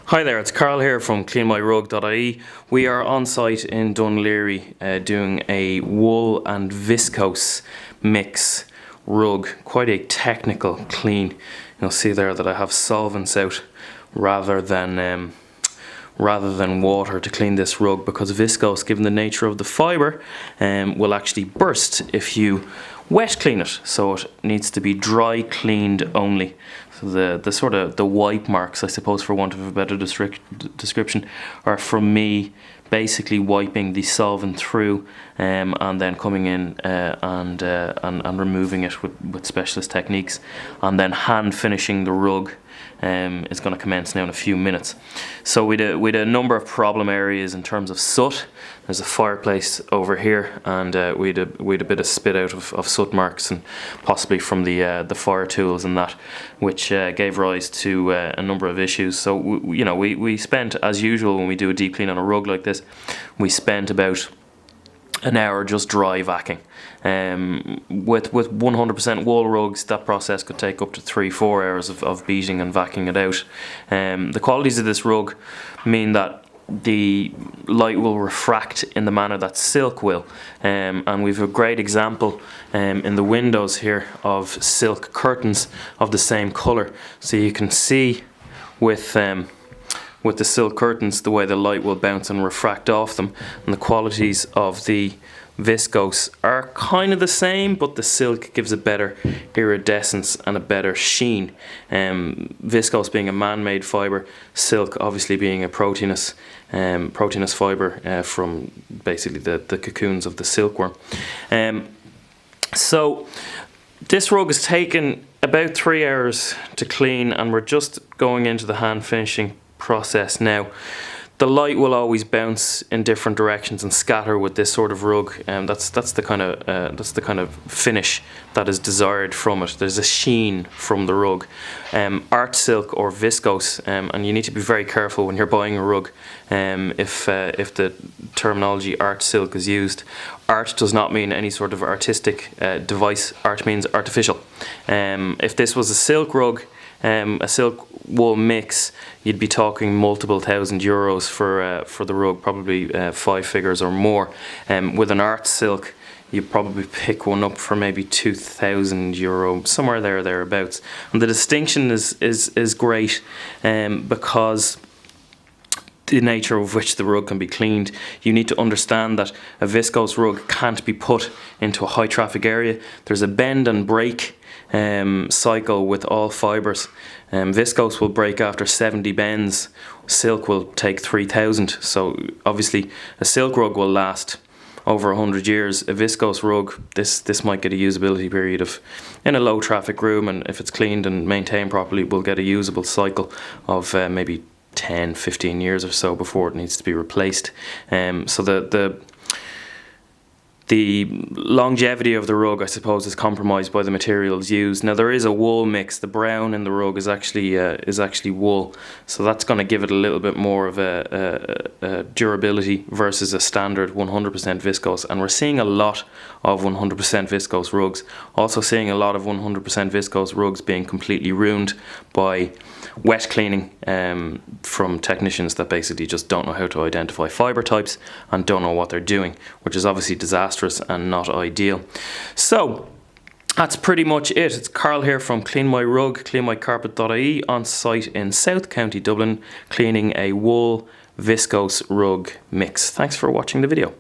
Hi there, it's Carl here from cleanmyrug.ie. We are on site in Dunleary doing a wool and viscose mix rug. Quite a technical clean. You'll see there that I have solvents out rather than water to clean this rug, because viscose, given the nature of the fibre, will actually burst if you wet clean it. So it needs to be dry cleaned only. So the sort of the wipe marks, I suppose, for want of a better description, are from me basically wiping the solvent through and then coming in and removing it with specialist techniques, and then hand finishing the rug. Is going to commence now in a few minutes. So we had a number of problem areas in terms of soot. There's a fireplace over here, and we had a bit of spit out of soot marks, and possibly from the fire tools and that, which gave rise to a number of issues. So we spent, as usual when we do a deep clean on a rug like this, we spent about an hour just dry vacuuming. With 100% wool rugs, that process could take up to 3-4 hours of beating and vacuuming it out. The qualities of this rug mean that the light will refract in the manner that silk will, and we've a great example in the windows here of silk curtains of the same colour. So you can see with the silk curtains the way the light will bounce and refract off them, and the qualities of the viscose are kind of the same, but the silk gives a better iridescence and a better sheen. Viscose being a man-made fibre, silk obviously being a proteinous fibre from basically the cocoons of the silkworm. So this rug has taken about 3 hours to clean, and we're just going into the hand finishing process now. The light will always bounce in different directions and scatter with this sort of rug, and that's the kind of finish that is desired from it. There's a sheen from the rug. Art silk or viscose, and you need to be very careful when you're buying a rug if the terminology art silk is used. Art does not mean any sort of artistic device. Art means artificial. If this was a silk rug, a silk wool mix, you'd be talking multiple €1,000 for the rug, probably 5 figures or more. With an art silk, you probably pick one up for maybe €2,000, somewhere thereabouts. And the distinction is great because the nature of which the rug can be cleaned. You need to understand that a viscose rug can't be put into a high traffic area. There's a bend and break cycle with all fibres. Viscose will break after 70 bends. Silk will take 3,000. So obviously a silk rug will last over 100 years. A viscose rug, this might get a usability period of, in a low traffic room, and if it's cleaned and maintained properly, will get a usable cycle of maybe 10-15 years or so before it needs to be replaced. So the longevity of the rug, I suppose, is compromised by the materials used. Now there is a wool mix. The brown in the rug is actually wool, so that's going to give it a little bit more of a durability versus a standard 100% viscose. And we're seeing a lot of 100% viscose rugs. Also seeing a lot of 100% viscose rugs being completely ruined by wet cleaning from technicians that basically just don't know how to identify fibre types and don't know what they're doing, which is obviously disastrous and not ideal. So that's pretty much it. It's Carl here from cleanmycarpet.ie on site in South County Dublin, cleaning a wool viscose rug mix. Thanks for watching the video.